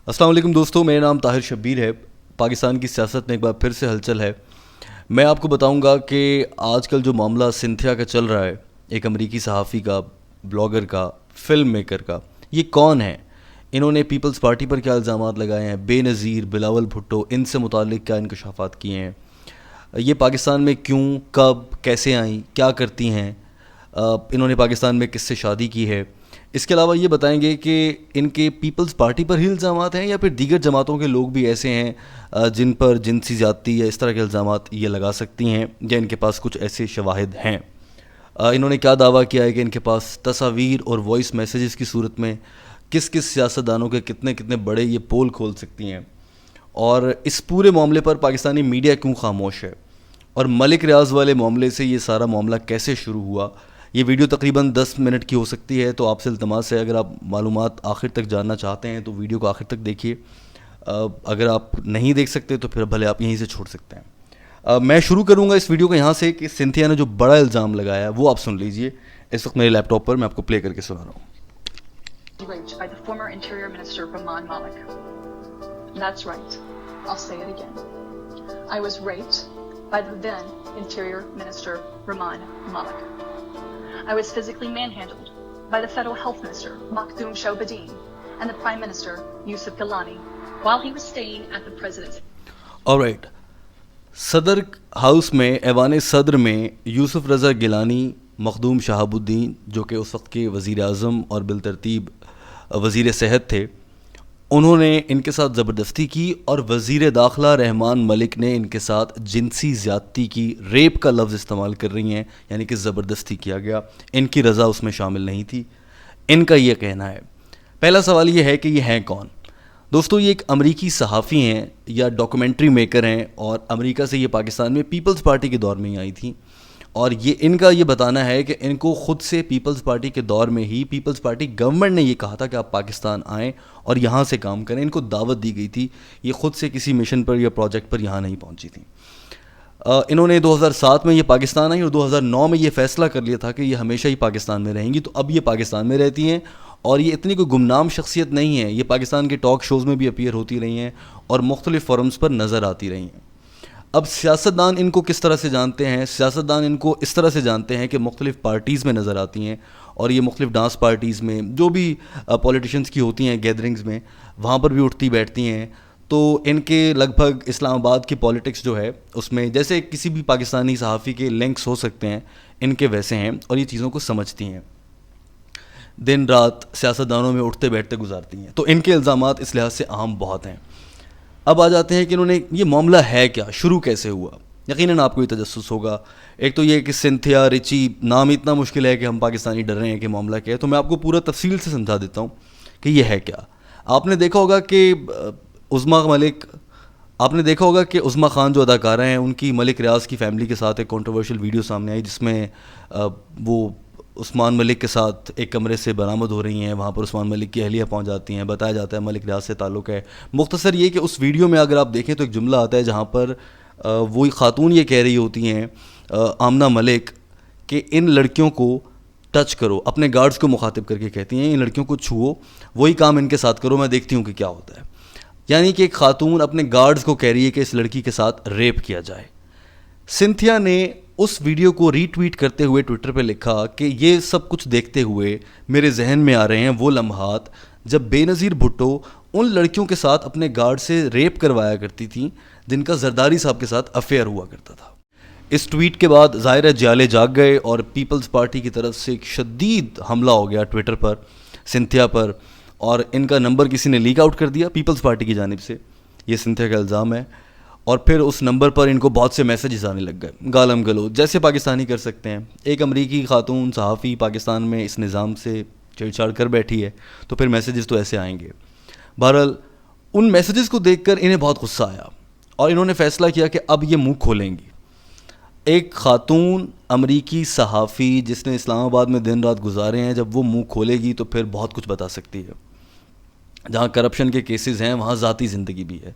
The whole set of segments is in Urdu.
السلام علیکم دوستوں، میرا نام طاہر شبیر ہے۔ پاکستان کی سیاست میں ایک بار پھر سے ہلچل ہے۔ میں آپ کو بتاؤں گا کہ آج کل جو معاملہ سنتھیا کا چل رہا ہے، ایک امریکی صحافی کا، بلاگر کا، فلم میکر کا، یہ کون ہے؟ انہوں نے پیپلز پارٹی پر کیا الزامات لگائے ہیں؟ بے نظیر، بلاول بھٹو، ان سے متعلق کیا انکشافات کیے ہیں؟ یہ پاکستان میں کیوں، کب، کیسے آئیں، کیا کرتی ہیں؟ انہوں نے پاکستان میں کس سے شادی کی ہے؟ اس کے علاوہ یہ بتائیں گے کہ ان کے پیپلز پارٹی پر ہی الزامات ہیں یا پھر دیگر جماعتوں کے لوگ بھی ایسے ہیں جن پر جنسی زیادتی یا اس طرح کے الزامات یہ لگا سکتی ہیں، یا ان کے پاس کچھ ایسے شواہد ہیں۔ انہوں نے کیا دعویٰ کیا ہے کہ ان کے پاس تصاویر اور وائس میسیجز کی صورت میں کس کس سیاستدانوں کے کتنے کتنے بڑے یہ پول کھول سکتی ہیں، اور اس پورے معاملے پر پاکستانی میڈیا کیوں خاموش ہے، اور ملک ریاض والے معاملے سے یہ سارا معاملہ کیسے شروع ہوا۔ یہ ویڈیو تقریباً 10 منٹ کی ہو سکتی ہے، تو آپ سے التماس ہے اگر آپ معلومات آخر تک جاننا چاہتے ہیں تو ویڈیو کو آخر تک دیکھیے۔ اگر آپ نہیں دیکھ سکتے تو پھر بھلے آپ یہیں سے چھوڑ سکتے ہیں۔ میں شروع کروں گا اس ویڈیو کو یہاں سے کہ سنتھیا نے جو بڑا الزام لگایا ہے وہ آپ سن لیجئے۔ اس وقت میرے لیپ ٹاپ پر میں آپ کو پلے کر کے سنا رہا ہوں۔ Raped by the former Interior Minister Rahman Malik. That's right. I'll say it again. I was raped by the then Interior Minister Rahman Malik. I was physically manhandled by the Federal Health Minister Makhdoom Shahbadin and the Prime Minister Yusuf Gilani while he was staying at the President's. Alright. صدر ہاؤس میں، ایوان صدر میں یوسف رضا گیلانی، مخدوم شہاب الدین جو کہ اس وقت کے وزیر اعظم اور بالترتیب وزیر صحت تھے، انہوں نے ان کے ساتھ زبردستی کی، اور وزیر داخلہ رحمان ملک نے ان کے ساتھ جنسی زیادتی کی، ریپ کا لفظ استعمال کر رہی ہیں، یعنی کہ زبردستی کیا گیا، ان کی رضا اس میں شامل نہیں تھی، ان کا یہ کہنا ہے۔ پہلا سوال یہ ہے کہ یہ ہیں کون؟ دوستو، یہ ایک امریکی صحافی ہیں یا ڈاکومنٹری میکر ہیں، اور امریکہ سے یہ پاکستان میں پیپلز پارٹی کے دور میں ہی آئی تھیں، اور ان کا یہ بتانا ہے کہ ان کو خود سے پیپلز پارٹی کے دور میں ہی پیپلز پارٹی گورنمنٹ نے یہ کہا تھا کہ آپ پاکستان آئیں اور یہاں سے کام کریں، ان کو دعوت دی گئی تھی، یہ خود سے کسی مشن پر یا پروجیکٹ پر یہاں نہیں پہنچی تھیں۔ انہوں نے 2007 میں یہ پاکستان آئی اور 2009 میں یہ فیصلہ کر لیا تھا کہ یہ ہمیشہ ہی پاکستان میں رہیں گی، تو اب یہ پاکستان میں رہتی ہیں، اور یہ اتنی کوئی گمنام شخصیت نہیں ہے، یہ پاکستان کے ٹاک شوز میں بھی اپیئر ہوتی رہی ہیں اور مختلف فورمز پر نظر آتی رہی ہیں۔ اب سیاستدان ان کو کس طرح سے جانتے ہیں؟ سیاستدان ان کو اس طرح سے جانتے ہیں کہ مختلف پارٹیز میں نظر آتی ہیں، اور یہ مختلف ڈانس پارٹیز میں جو بھی پولیٹیشنز کی ہوتی ہیں، گیدرنگز میں، وہاں پر بھی اٹھتی بیٹھتی ہیں، تو ان کے لگ بھگ اسلام آباد کی پولیٹکس جو ہے اس میں جیسے کسی بھی پاکستانی صحافی کے لنکس ہو سکتے ہیں، ان کے ویسے ہیں، اور یہ چیزوں کو سمجھتی ہیں، دن رات سیاستدانوں میں اٹھتے بیٹھتے گزارتی ہیں، تو ان کے الزامات اس لحاظ سے اہم بہت ہیں۔ اب آ جاتے ہیں کہ انہوں نے یہ معاملہ ہے کیا، شروع کیسے ہوا۔ یقیناً آپ کو یہ تجسس ہوگا۔ ایک تو یہ کہ سنتھیا رچی نام اتنا مشکل ہے کہ ہم پاکستانی ڈر رہے ہیں کہ معاملہ کیا ہے، تو میں آپ کو پورا تفصیل سے سمجھا دیتا ہوں کہ یہ ہے کیا۔ آپ نے دیکھا ہوگا کہ عظمیٰ خان جو اداکارہ ہیں، ان کی ملک ریاض کی فیملی کے ساتھ ایک کنٹروورشل ویڈیو سامنے آئی، جس میں وہ عثمان ملک کے ساتھ ایک کمرے سے برآمد ہو رہی ہیں، وہاں پر عثمان ملک کی اہلیہ پہنچ جاتی ہیں، بتایا جاتا ہے ملک ریاض سے تعلق ہے۔ مختصر یہ کہ اس ویڈیو میں اگر آپ دیکھیں تو ایک جملہ آتا ہے جہاں پر وہی خاتون یہ کہہ رہی ہوتی ہیں، آمنہ ملک، کہ ان لڑکیوں کو ٹچ کرو، اپنے گارڈز کو مخاطب کر کے کہتی ہیں ان لڑکیوں کو چھوؤ، وہی کام ان کے ساتھ کرو، میں دیکھتی ہوں کہ کیا ہوتا ہے۔ یعنی کہ ایک خاتون اپنے گارڈز کو کہہ رہی ہے کہ اس لڑکی کے ساتھ ریپ کیا جائے۔ سنتھیا نے اس ویڈیو کو ری ٹویٹ کرتے ہوئے ٹویٹر پہ لکھا کہ یہ سب کچھ دیکھتے ہوئے میرے ذہن میں آ رہے ہیں وہ لمحات جب بے نظیر بھٹو ان لڑکیوں کے ساتھ اپنے گارڈ سے ریپ کروایا کرتی تھیں جن کا زرداری صاحب کے ساتھ افیئر ہوا کرتا تھا۔ اس ٹویٹ کے بعد ظاہر ہے جیالے جاگ گئے، اور پیپلز پارٹی کی طرف سے ایک شدید حملہ ہو گیا ٹویٹر پر سنتھیا پر، اور ان کا نمبر کسی نے لیک آؤٹ کر دیا پیپلز پارٹی کی جانب سے، یہ سنتھیا کا الزام ہے، اور پھر اس نمبر پر ان کو بہت سے میسیجز آنے لگ گئے، گالم گلو جیسے پاکستانی کر سکتے ہیں۔ ایک امریکی خاتون صحافی پاکستان میں اس نظام سے چھیڑ چھاڑ کر بیٹھی ہے، تو پھر میسیجز تو ایسے آئیں گے۔ بہرحال ان میسیجز کو دیکھ کر انہیں بہت غصہ آیا، اور انہوں نے فیصلہ کیا کہ اب یہ منہ کھولیں گی۔ ایک خاتون امریکی صحافی جس نے اسلام آباد میں دن رات گزارے ہیں، جب وہ منہ کھولے گی تو پھر بہت کچھ بتا سکتی ہے۔ جہاں کرپشن کے کیسز ہیں وہاں ذاتی زندگی بھی ہے۔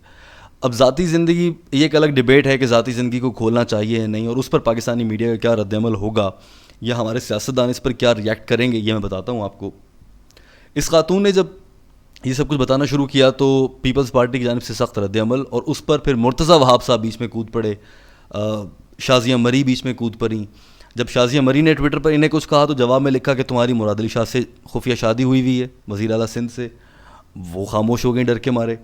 اب ذاتی زندگی یہ ایک الگ ڈیبیٹ ہے کہ ذاتی زندگی کو کھولنا چاہیے یا نہیں، اور اس پر پاکستانی میڈیا کا کیا رد عمل ہوگا یا ہمارے سیاستدان اس پر کیا ریئیکٹ کریں گے، یہ میں بتاتا ہوں آپ کو۔ اس خاتون نے جب یہ سب کچھ بتانا شروع کیا تو پیپلز پارٹی کی جانب سے سخت رد عمل, اور اس پر پھر مرتضیٰ وہاب صاحب بیچ میں کود پڑے, شازیہ مری بیچ میں کود پڑیں. جب شازیہ مری نے ٹویٹر پر انہیں کچھ کہا تو جواب میں لکھا کہ تمہاری مراد علی شاہ سے خفیہ شادی ہوئی ہے, وزیر اعلیٰ سندھ سے. وہ خاموش ہو گئیں ڈر کے مارے.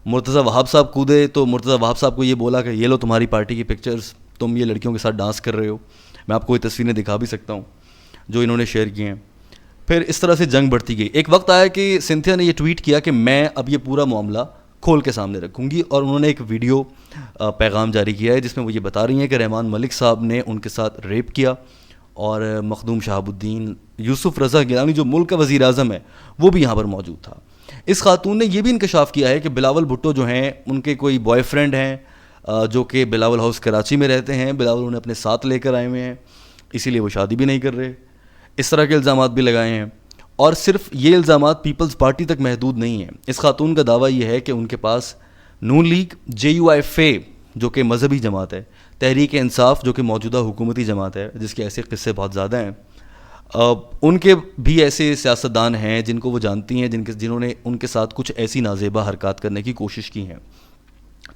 مرتضیٰ وہاب صاحب کودے تو مرتضیٰ وہاب صاحب کو یہ بولا کہ یہ لو تمہاری پارٹی کی پکچرز, تم یہ لڑکیوں کے ساتھ ڈانس کر رہے ہو. میں آپ کو یہ تصویریں دکھا بھی سکتا ہوں جو انہوں نے شیئر کی ہیں. پھر اس طرح سے جنگ بڑھتی گئی. ایک وقت آیا کہ سنتھیا نے یہ ٹویٹ کیا کہ میں اب یہ پورا معاملہ کھول کے سامنے رکھوں گی, اور انہوں نے ایک ویڈیو پیغام جاری کیا ہے جس میں وہ یہ بتا رہی ہیں کہ رحمان ملک صاحب نے ان کے ساتھ ریپ کیا, اور مخدوم شہاب الدین, یوسف رضا گیلانی جو ملک کا وزیر اعظم ہے وہ بھی یہاں پر موجود تھا. اس خاتون نے یہ بھی انکشاف کیا ہے کہ بلاول بھٹو جو ہیں ان کے کوئی بوائے فرینڈ ہیں جو کہ بلاول ہاؤس کراچی میں رہتے ہیں. بلاول انہیں اپنے ساتھ لے کر آئے ہوئے ہیں, اسی لیے وہ شادی بھی نہیں کر رہے. اس طرح کے الزامات بھی لگائے ہیں. اور صرف یہ الزامات پیپلز پارٹی تک محدود نہیں ہیں. اس خاتون کا دعویٰ یہ ہے کہ ان کے پاس نون لیگ, JUIF جو کہ مذہبی جماعت ہے, تحریک انصاف جو کہ موجودہ حکومتی جماعت ہے جس کے ایسے قصے بہت زیادہ ہیں, ان کے بھی ایسے سیاستدان ہیں جن کو وہ جانتی ہیں جنہوں نے ان کے ساتھ کچھ ایسی نازیبا حرکات کرنے کی کوشش کی ہیں.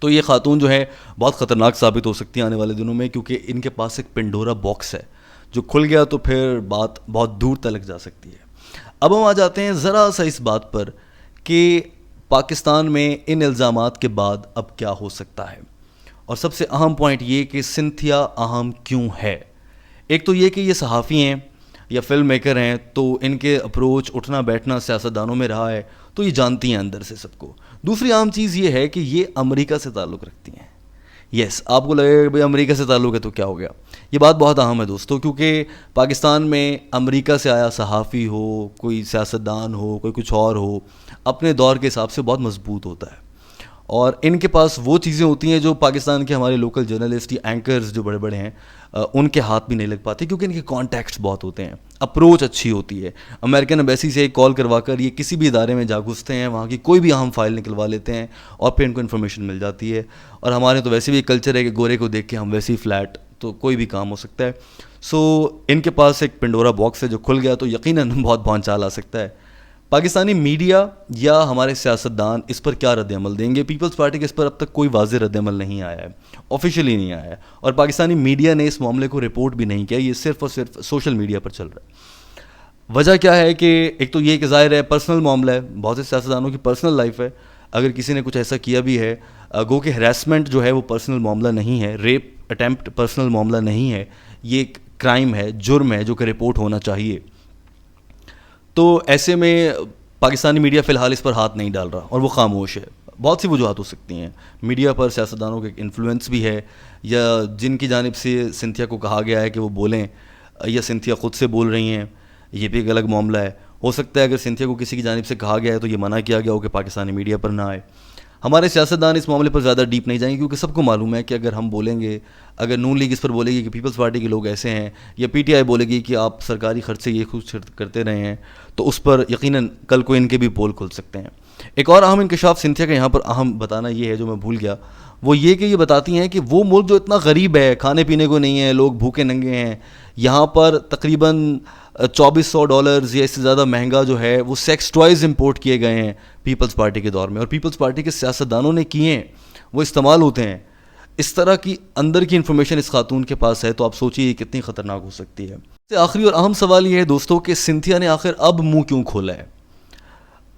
تو یہ خاتون جو ہے بہت خطرناک ثابت ہو سکتی ہیں آنے والے دنوں میں, کیونکہ ان کے پاس ایک پنڈورا باکس ہے جو کھل گیا تو پھر بات بہت دور تلک جا سکتی ہے. اب ہم آ جاتے ہیں ذرا سا اس بات پر کہ پاکستان میں ان الزامات کے بعد اب کیا ہو سکتا ہے, اور سب سے اہم پوائنٹ یہ کہ سنتھیا اہم کیوں ہے. ایک تو یہ کہ یہ صحافی ہیں یا فلم میکر ہیں, تو ان کے اپروچ, اٹھنا بیٹھنا سیاستدانوں میں رہا ہے, تو یہ جانتی ہیں اندر سے سب کو. دوسری اہم چیز یہ ہے کہ یہ امریکہ سے تعلق رکھتی ہیں. یس, آپ کو لگے کہ بھائی امریکہ سے تعلق ہے تو کیا ہو گیا, یہ بات بہت اہم ہے دوستو, کیونکہ پاکستان میں امریکہ سے آیا صحافی ہو, کوئی سیاستدان ہو, کوئی کچھ اور ہو, اپنے دور کے حساب سے بہت مضبوط ہوتا ہے. اور ان کے پاس وہ چیزیں ہوتی ہیں جو پاکستان کے ہمارے لوکل جرنلسٹ یا اینکرز جو بڑے بڑے ہیں ان کے ہاتھ بھی نہیں لگ پاتے, کیونکہ ان کے کانٹیکٹس بہت ہوتے ہیں, اپروچ اچھی ہوتی ہے. امریکن ایمبیسی سے ایک کال کروا کر یہ کسی بھی ادارے میں جا گھستے ہیں, وہاں کی کوئی بھی اہم فائل نکلوا لیتے ہیں اور پھر ان کو انفارمیشن مل جاتی ہے. اور ہمارے تو ویسے بھی ایک کلچر ہے کہ گورے کو دیکھ کے ہم ویسے ہی فلیٹ, تو کوئی بھی کام ہو سکتا ہے. سو ان کے پاس ایک پنڈورا باکس ہے جو کھل گیا تو یقیناً بہت بھونچال آ سکتا ہے. پاکستانی میڈیا یا ہمارے سیاستدان اس پر کیا رد عمل دیں گے؟ پیپلز پارٹی کے اس پر اب تک کوئی واضح رد عمل نہیں آیا ہے, آفیشیلی نہیں آیا ہے, اور پاکستانی میڈیا نے اس معاملے کو رپورٹ بھی نہیں کیا. یہ صرف اور صرف سوشل میڈیا پر چل رہا ہے. وجہ کیا ہے کہ ایک تو یہ کہ ظاہر ہے پرسنل معاملہ ہے, بہت سے سیاستدانوں کی پرسنل لائف ہے. اگر کسی نے کچھ ایسا کیا بھی ہے, گو کہ ہراسمنٹ جو ہے وہ پرسنل معاملہ نہیں ہے, ریپ اٹیمپٹ پرسنل معاملہ نہیں ہے, یہ ایک کرائم ہے, جرم ہے جو کہ رپورٹ ہونا چاہیے. تو ایسے میں پاکستانی میڈیا فی الحال اس پر ہاتھ نہیں ڈال رہا اور وہ خاموش ہے. بہت سی وجوہات ہو سکتی ہیں. میڈیا پر سیاستدانوں کے انفلوئنس بھی ہے, یا جن کی جانب سے سنتھیا کو کہا گیا ہے کہ وہ بولیں, یا سنتھیا خود سے بول رہی ہیں, یہ بھی ایک الگ معاملہ ہے. ہو سکتا ہے اگر سنتھیا کو کسی کی جانب سے کہا گیا ہے تو یہ منع کیا گیا ہو کہ پاکستانی میڈیا پر نہ آئے. ہمارے سیاستدان اس معاملے پر زیادہ ڈیپ نہیں جائیں گے, کیونکہ سب کو معلوم ہے کہ اگر ہم بولیں گے, اگر نون لیگ اس پر بولے گی کہ پیپلز پارٹی کے لوگ ایسے ہیں, یا PTI بولے گی کہ آپ سرکاری خرچ سے یہ کچھ کرتے رہے ہیں, تو اس پر یقیناً کل کو ان کے بھی پول کھل سکتے ہیں. ایک اور اہم انکشاف سنتھیا کا یہاں پر اہم بتانا یہ ہے جو میں بھول گیا, وہ یہ کہ یہ بتاتی ہیں کہ وہ ملک جو اتنا غریب ہے, کھانے پینے کو نہیں ہے, لوگ بھوکے ننگے ہیں, یہاں پر تقریباً $2400 یا اس سے زیادہ مہنگا جو ہے وہ سیکس ٹوائز امپورٹ کیے گئے ہیں پیپلز پارٹی کے دور میں, اور پیپلز پارٹی کے سیاستدانوں نے کیے ہیں, وہ استعمال ہوتے ہیں. اس طرح کی اندر کی انفارمیشن اس خاتون کے پاس ہے, تو آپ سوچیے یہ کتنی خطرناک ہو سکتی ہے. آخری اور اہم سوال یہ ہے دوستوں کہ سنتھیا نے آخر اب منہ کیوں کھولا ہے؟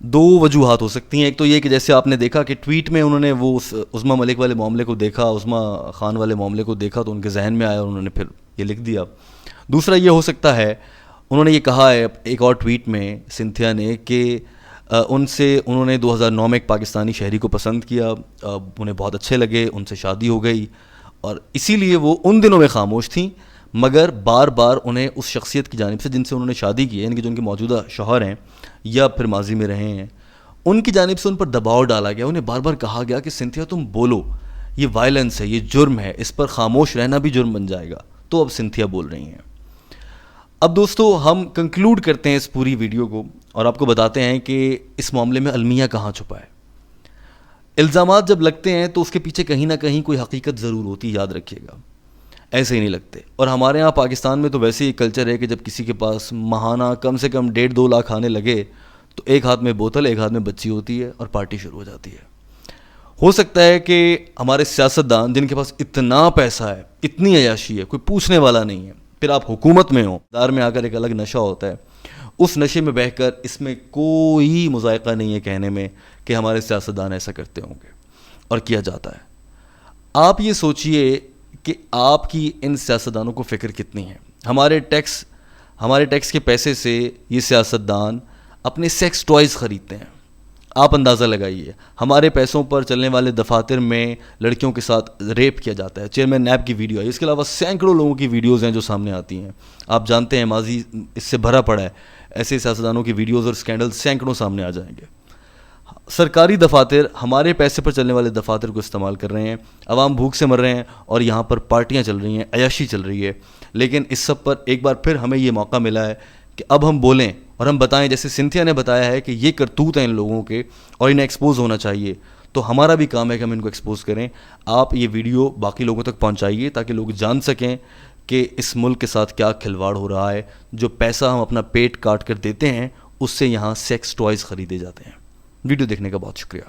دو وجوہات ہو سکتی ہیں. ایک تو یہ کہ جیسے آپ نے دیکھا کہ ٹویٹ میں انہوں نے وہ عظمیٰ ملک والے معاملے کو دیکھا, عظمیٰ خان والے معاملے کو دیکھا, تو ان کے ذہن میں آیا اور انہوں نے پھر یہ لکھ دیا. دوسرا یہ ہو سکتا ہے, انہوں نے یہ کہا ہے ایک اور ٹویٹ میں سنتھیا نے کہ انہوں نے 2009 میں ایک پاکستانی شہری کو پسند کیا, انہیں بہت اچھے لگے, ان سے شادی ہو گئی, اور اسی لیے وہ ان دنوں میں خاموش تھیں, مگر بار بار انہیں اس شخصیت کی جانب سے جن سے انہوں نے شادی کی ہے, یعنی کہ جو ان کے موجودہ شوہر ہیں یا پھر ماضی میں رہے ہیں, ان کی جانب سے ان پر دباؤ ڈالا گیا. انہیں بار بار کہا گیا کہ سنتھیا تم بولو, یہ وائلنس ہے, یہ جرم ہے, اس پر خاموش رہنا بھی جرم بن جائے گا. تو اب سنتھیا بول رہی ہیں. اب دوستو ہم کنکلوڈ کرتے ہیں اس پوری ویڈیو کو اور آپ کو بتاتے ہیں کہ اس معاملے میں المیہ کہاں چھپا ہے. الزامات جب لگتے ہیں تو اس کے پیچھے کہیں نہ کہیں کوئی حقیقت ضرور ہوتی, یاد رکھیے گا, ایسے ہی نہیں لگتے. اور ہمارے یہاں پاکستان میں تو ویسے ہی کلچر ہے کہ جب کسی کے پاس ماہانہ کم سے کم 1.5-2 لاکھ آنے لگے تو ایک ہاتھ میں بوتل ایک ہاتھ میں بچی ہوتی ہے اور پارٹی شروع ہو جاتی ہے. ہو سکتا ہے کہ ہمارے سیاستدان جن کے پاس اتنا پیسہ ہے, اتنی عیاشی ہے, کوئی پوچھنے والا نہیں ہے, پھر آپ حکومت میں ہوں, دار میں آ کر ایک الگ نشہ ہوتا ہے, اس نشے میں بہہ کر اس میں کوئی مذائقہ نہیں ہے کہنے میں کہ ہمارے سیاستدان ایسا کرتے ہوں گے, اور کیا جاتا ہے. آپ یہ سوچئے کہ آپ کی ان سیاستدانوں کو فکر کتنی ہے. ہمارے ٹیکس کے پیسے سے یہ سیاستدان اپنے سیکس ٹوائز خریدتے ہیں. آپ اندازہ لگائیے, ہمارے پیسوں پر چلنے والے دفاتر میں لڑکیوں کے ساتھ ریپ کیا جاتا ہے. چیئرمین نیب کی ویڈیو ہے, اس کے علاوہ سینکڑوں لوگوں کی ویڈیوز ہیں جو سامنے آتی ہیں. آپ جانتے ہیں ماضی اس سے بھرا پڑا ہے, ایسے سیاستدانوں کی ویڈیوز اور اسکینڈل سینکڑوں سامنے آ جائیں گے. سرکاری دفاتر ہمارے پیسے پر چلنے والے دفاتر کو استعمال کر رہے ہیں, عوام بھوک سے مر رہے ہیں اور یہاں پر پارٹیاں چل رہی ہیں, عیاشی چل رہی ہے. لیکن اس سب پر ایک بار پھر ہمیں یہ موقع ملا ہے کہ اب ہم بولیں اور ہم بتائیں, جیسے سنتھیا نے بتایا ہے کہ یہ کرتوت ہیں ان لوگوں کے اور انہیں ایکسپوز ہونا چاہیے, تو ہمارا بھی کام ہے کہ ہم ان کو ایکسپوز کریں. آپ یہ ویڈیو باقی لوگوں تک پہنچائیے تاکہ لوگ جان سکیں کہ اس ملک کے ساتھ کیا کھلواڑ ہو رہا ہے. جو پیسہ ہم اپنا پیٹ کاٹ کر دیتے ہیں اس سے یہاں سیکس ٹوائز خریدے جاتے ہیں. ویڈیو دیکھنے کا بہت شکریہ.